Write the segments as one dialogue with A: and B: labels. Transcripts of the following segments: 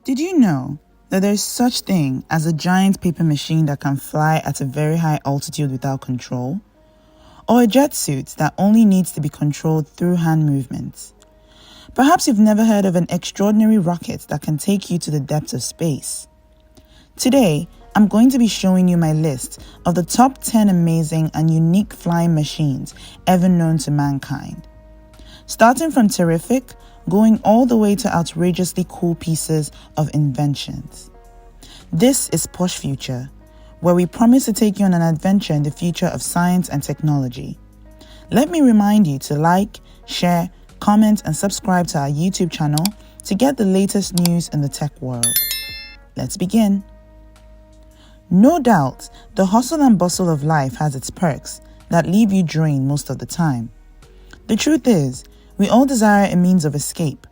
A: Did you know that there is such thing as a giant paper machine that can fly at a very high altitude without control? Or a jet suit that only needs to be controlled through hand movements? Perhaps you've never heard of an extraordinary rocket that can take you to the depths of space. Today, I'm going to be showing you my list of the top 10 amazing and unique flying machines ever known to mankind. Starting from terrific, going all the way to outrageously cool pieces of inventions. This is Posh Future, where we promise to take you on an adventure in the future of science and technology. Let me remind you to like, share, comment, and subscribe to our YouTube channel to get the latest news in the tech world. Let's begin. No doubt, the hustle and bustle of life has its perks that leave you drained most of the time. The truth is, we all desire a means of escape,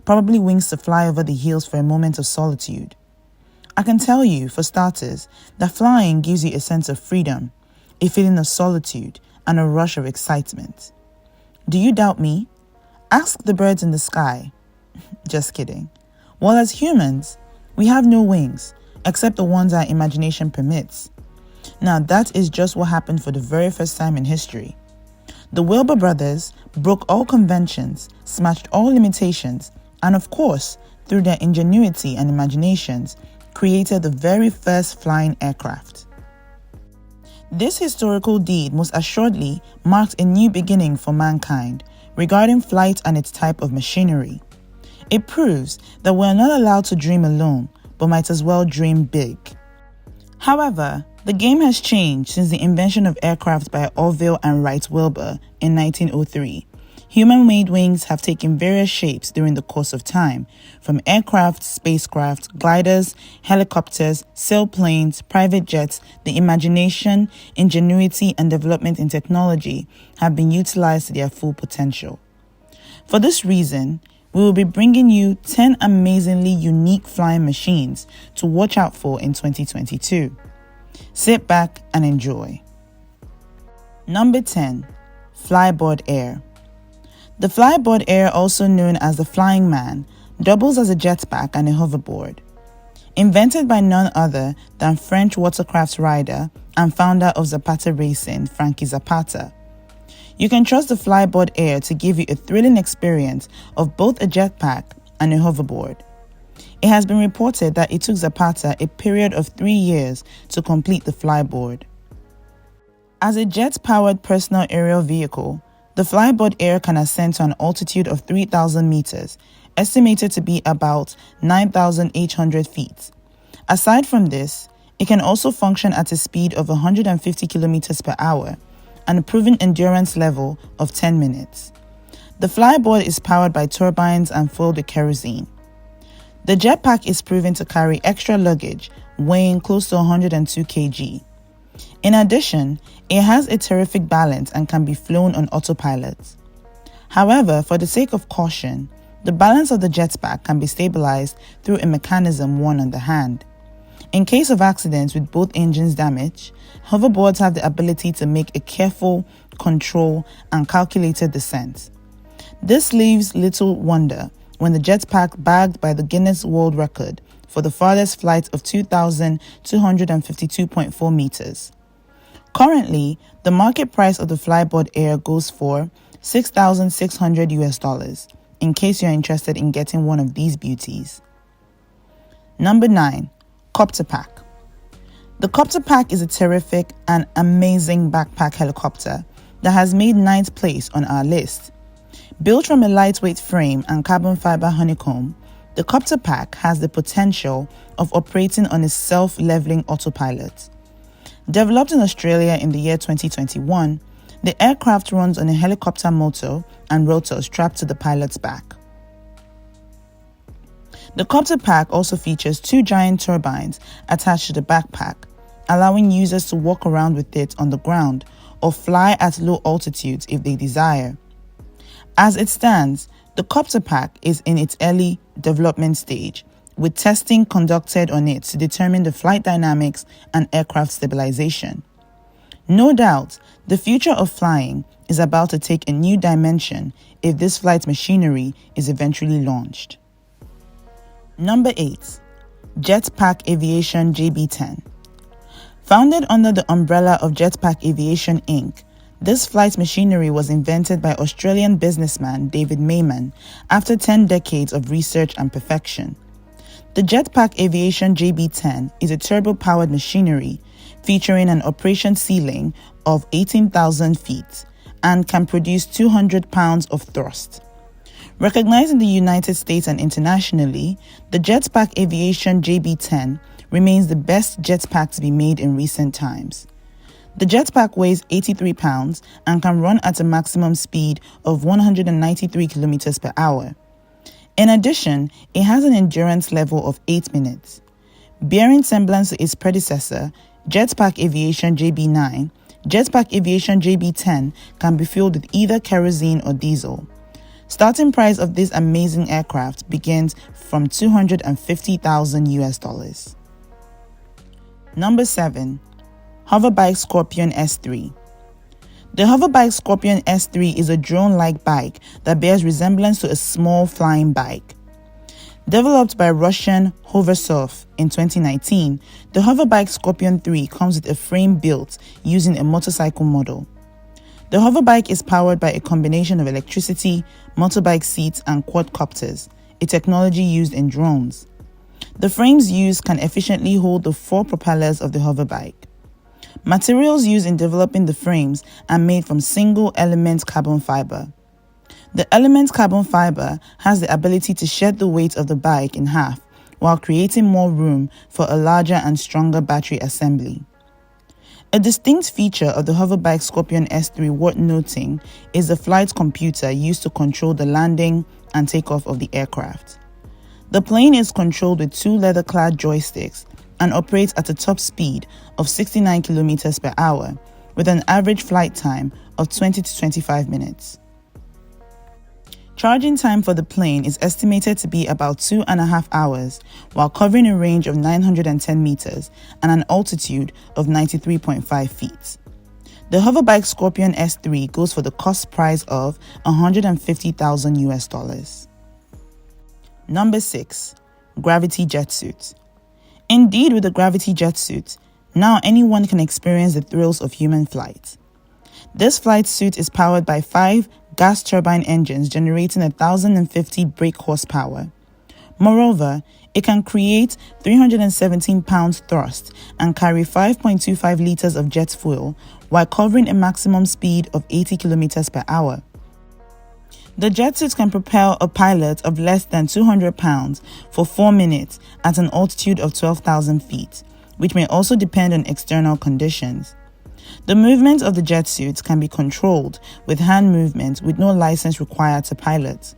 A: probably wings to fly over the hills for a moment of solitude. I can tell you, for starters, that flying gives you a sense of freedom, a feeling of solitude, and a rush of excitement. Do you doubt me? Ask the birds in the sky. Just kidding. Well, as humans, we have no wings, except the ones our imagination permits. Now, that is just what happened for the very first time in history. The Wilbur brothers broke all conventions, smashed all limitations, and of course, through their ingenuity and imaginations, created the very first flying aircraft. This historical deed most assuredly marked a new beginning for mankind regarding flight and its type of machinery. It proves that we're not allowed to dream alone, but might as well dream big. However, the game has changed since the invention of aircraft by Orville and Wright Wilbur in 1903. Human-made wings have taken various shapes during the course of time, from aircraft, spacecraft, gliders, helicopters, sailplanes, private jets. The imagination, ingenuity, and development in technology have been utilized to their full potential. For this reason, we will be bringing you 10 amazingly unique flying machines to watch out for in 2022. Sit back and enjoy. Number 10. Flyboard Air. The Flyboard Air, also known as the Flying Man, doubles as a jetpack and a hoverboard. Invented by none other than French watercraft rider and founder of Zapata Racing, Frankie Zapata. You can trust the Flyboard Air to give you a thrilling experience of both a jetpack and a hoverboard. It has been reported that it took Zapata a period of 3 years to complete the Flyboard. As a jet-powered personal aerial vehicle, the Flyboard Air can ascend to an altitude of 3,000 meters, estimated to be about 9,800 feet. Aside from this, it can also function at a speed of 150 kilometers per hour and a proven endurance level of 10 minutes. The Flyboard is powered by turbines and fueled with kerosene. The jetpack is proven to carry extra luggage, weighing close to 102 kg. In addition, it has a terrific balance and can be flown on autopilot. However, for the sake of caution, the balance of the jetpack can be stabilized through a mechanism worn on the hand. In case of accidents with both engines damaged, hoverboards have the ability to make a careful, controlled, and calculated descent. This leaves little wonder when the jetpack bagged by the Guinness World Record for the farthest flight of 2,252.4 meters. Currently, the market price of the Flyboard Air goes for $6,600 in case you're interested in getting one of these beauties. Number 9. Copter Pack. The Copter Pack is a terrific and amazing backpack helicopter that has made 9th place on our list. Built from a lightweight frame and carbon fiber honeycomb, the Copter Pack has the potential of operating on a self-leveling autopilot. Developed in Australia in the year 2021, the aircraft runs on a helicopter motor and rotor strapped to the pilot's back. The Copter Pack also features 2 giant turbines attached to the backpack, allowing users to walk around with it on the ground or fly at low altitudes if they desire. As it stands, the Copter Pack is in its early development stage, with testing conducted on it to determine the flight dynamics and aircraft stabilization. No doubt, the future of flying is about to take a new dimension if this flight machinery is eventually launched. Number 8. Jetpack Aviation JB10. Founded under the umbrella of Jetpack Aviation Inc., this flight machinery was invented by Australian businessman David Mayman after 10 decades of research and perfection. The Jetpack Aviation JB10 is a turbo-powered machinery featuring an operation ceiling of 18,000 feet and can produce 200 pounds of thrust. Recognized in the United States and internationally, the Jetpack Aviation JB10 remains the best jetpack to be made in recent times. The jetpack weighs 83 pounds and can run at a maximum speed of 193 kilometers per hour. In addition, it has an endurance level of 8 minutes. Bearing semblance to its predecessor, Jetpack Aviation JB9, Jetpack Aviation JB10 can be fueled with either kerosene or diesel. Starting price of this amazing aircraft begins from $250,000. Number 7. Hoverbike Scorpion S3. The Hoverbike Scorpion S3 is a drone-like bike that bears resemblance to a small flying bike. Developed by Russian Hoversurf in 2019, the Hoverbike Scorpion 3 comes with a frame built using a motorcycle model. The hoverbike is powered by a combination of electricity, motorbike seats, and quadcopters, a technology used in drones. The frames used can efficiently hold the 4 propellers of the hoverbike. Materials used in developing the frames are made from single-element carbon fiber. The element carbon fiber has the ability to shed the weight of the bike in half while creating more room for a larger and stronger battery assembly. A distinct feature of the Hoverbike Scorpion S3 worth noting is the flight computer used to control the landing and takeoff of the aircraft. The plane is controlled with 2 leather-clad joysticks and operates at a top speed of 69 kilometers per hour with an average flight time of 20 to 25 minutes. Charging time for the plane is estimated to be about 2.5 hours while covering a range of 910 meters and an altitude of 93.5 feet. The Hoverbike Scorpion S3 goes for the cost price of $150,000. Number 6. Gravity Jetsuit. Indeed, with the Gravity Jetsuit, now anyone can experience the thrills of human flight. This flight suit is powered by 5 gas turbine engines generating 1,050 brake horsepower. Moreover, it can create 317 pounds thrust and carry 5.25 liters of jet fuel while covering a maximum speed of 80 kilometers per hour. The jetsuit can propel a pilot of less than 200 pounds for 4 minutes at an altitude of 12,000 feet, which may also depend on external conditions. The movement of the jetsuit can be controlled with hand movement with no license required to pilot.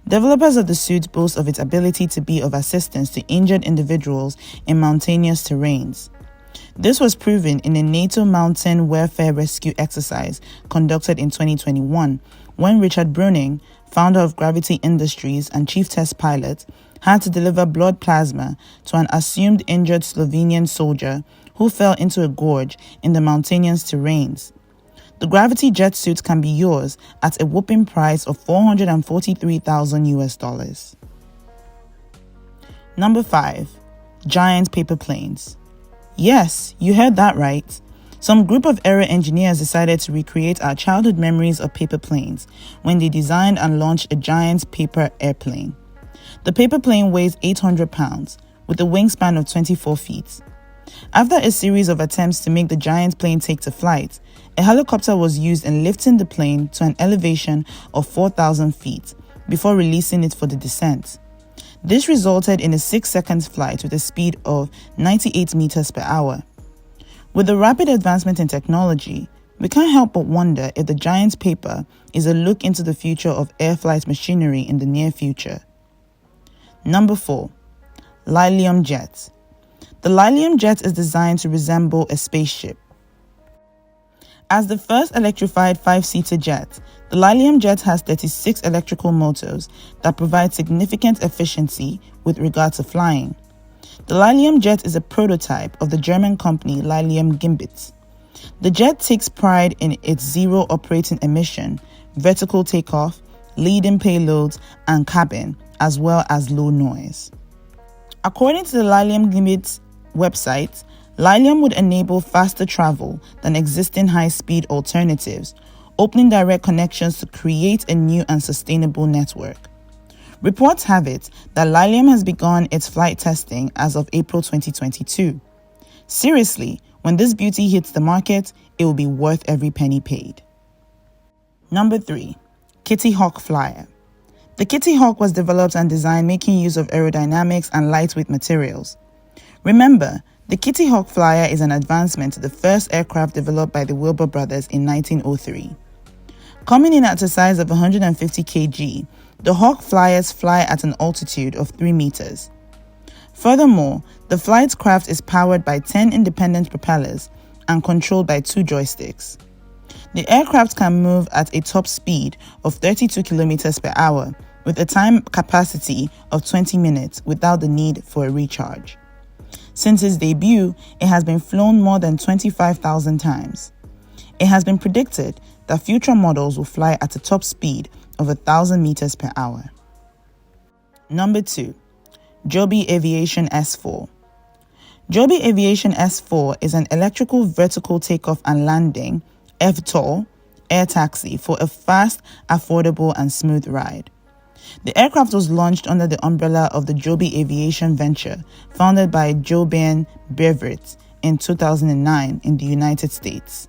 A: Developers of the suit boast of its ability to be of assistance to injured individuals in mountainous terrains. This was proven in a NATO mountain warfare rescue exercise conducted in 2021 when Richard Bruning, founder of Gravity Industries and chief test pilot, had to deliver blood plasma to an assumed injured Slovenian soldier who fell into a gorge in the mountainous terrains. The Gravity jet suit can be yours at a whopping price of $443,000. Number 5. Giant paper planes. Yes, you heard that right. Some group of aero engineers decided to recreate our childhood memories of paper planes when they designed and launched a giant paper airplane. The paper plane weighs 800 pounds with a wingspan of 24 feet. After a series of attempts to make the giant plane take to flight, a helicopter was used in lifting the plane to an elevation of 4,000 feet before releasing it for the descent. This resulted in a 6-second flight with a speed of 98 meters per hour. With the rapid advancement in technology, we can't help but wonder if the giant paper is a look into the future of air flight machinery in the near future. Number 4. Lilium Jet. The Lilium Jet is designed to resemble a spaceship. As the first electrified 5-seater jet, the Lilium Jet has 36 electrical motors that provide significant efficiency with regard to flying. The Lilium Jet is a prototype of the German company Lilium Gimbit. The jet takes pride in its zero operating emission, vertical takeoff, leading payloads, and cabin, as well as low noise. According to the Lilium Jet website, Lilium would enable faster travel than existing high-speed alternatives, opening direct connections to create a new and sustainable network. Reports have it that Lilium has begun its flight testing as of April 2022. Seriously, when this beauty hits the market, it will be worth every penny paid. Number 3. Kitty Hawk Flyer. The Kitty Hawk was developed and designed making use of aerodynamics and lightweight materials. Remember, the Kitty Hawk Flyer is an advancement to the first aircraft developed by the Wilbur brothers in 1903. Coming in at a size of 150 kg, the Hawk Flyers fly at an altitude of 3 meters. Furthermore, the flight craft is powered by 10 independent propellers and controlled by 2 joysticks. The aircraft can move at a top speed of 32 kilometers per hour with a time capacity of 20 minutes without the need for a recharge. Since its debut, it has been flown more than 25,000 times. It has been predicted that future models will fly at a top speed of 1,000 meters per hour. Number 2. Joby Aviation S4. Joby Aviation S4 is an electrical vertical takeoff and landing (EVTOL) air taxi for a fast, affordable and smooth ride. The aircraft was launched under the umbrella of the Joby Aviation venture, founded by Joby Aviation in 2009 in the United States.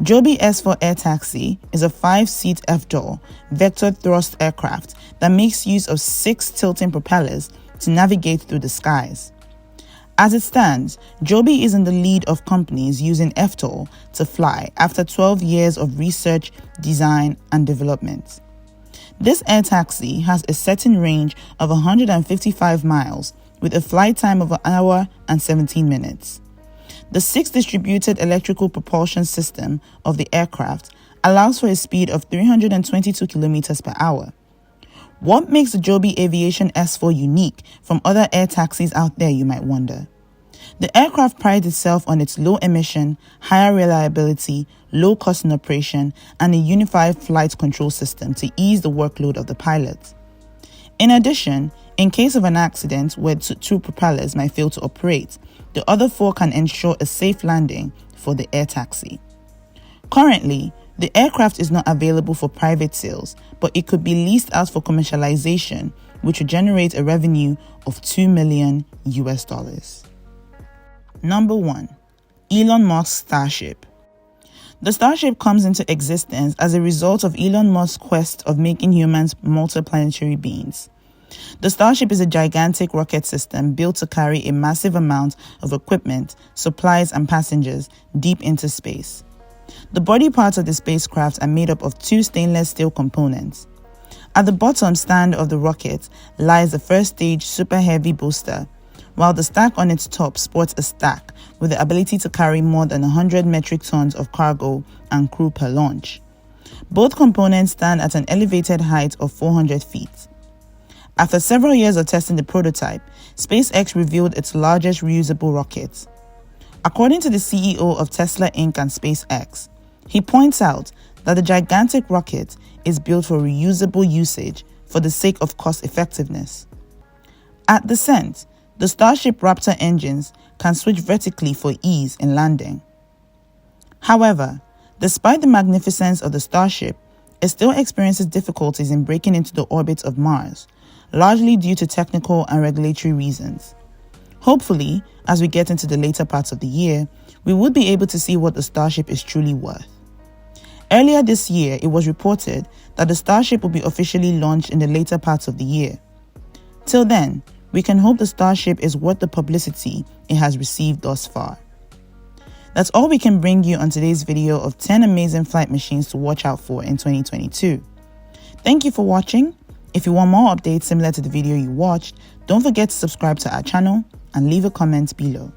A: Joby S4 Air Taxi is a 5-seat EVTOL vector thrust aircraft that makes use of 6 tilting propellers to navigate through the skies. As it stands, Joby is in the lead of companies using EVTOL to fly after 12 years of research, design, and development. This air taxi has a setting range of 155 miles with a flight time of 1 hour and 17 minutes. The 6 distributed electrical propulsion system of the aircraft allows for a speed of 322 kilometers per hour. What makes the Joby Aviation S4 unique from other air taxis out there, you might wonder? The aircraft prides itself on its low emission, higher reliability, low cost in operation, and a unified flight control system to ease the workload of the pilot. In addition, in case of an accident where 2 propellers might fail to operate, the other 4 can ensure a safe landing for the air taxi. Currently, the aircraft is not available for private sales, but it could be leased out for commercialization, which would generate a revenue of $2 million. Number 1. Elon Musk's Starship. The Starship comes into existence as a result of Elon Musk's quest of making humans multiplanetary beings. The Starship is a gigantic rocket system built to carry a massive amount of equipment, supplies, and passengers deep into space. The body parts of the spacecraft are made up of 2 stainless steel components. At the bottom stand of the rocket lies the first stage Super Heavy booster, while the stack on its top sports a stack with the ability to carry more than 100 metric tons of cargo and crew per launch. Both components stand at an elevated height of 400 feet. After several years of testing the prototype, SpaceX revealed its largest reusable rocket. According to the CEO of Tesla Inc. and SpaceX, he points out that the gigantic rocket is built for reusable usage for the sake of cost effectiveness. At descent, the Starship Raptor engines can switch vertically for ease in landing. However, despite the magnificence of the Starship, it still experiences difficulties in breaking into the orbit of Mars, largely due to technical and regulatory reasons. Hopefully, as we get into the later parts of the year, we would be able to see what the Starship is truly worth. Earlier this year, it was reported that the Starship will be officially launched in the later parts of the year. Till then, we can hope the Starship is worth the publicity it has received thus far. That's all we can bring you on today's video of 10 amazing flight machines to watch out for in 2022. Thank you for watching. If you want more updates similar to the video you watched, don't forget to subscribe to our channel and leave a comment below.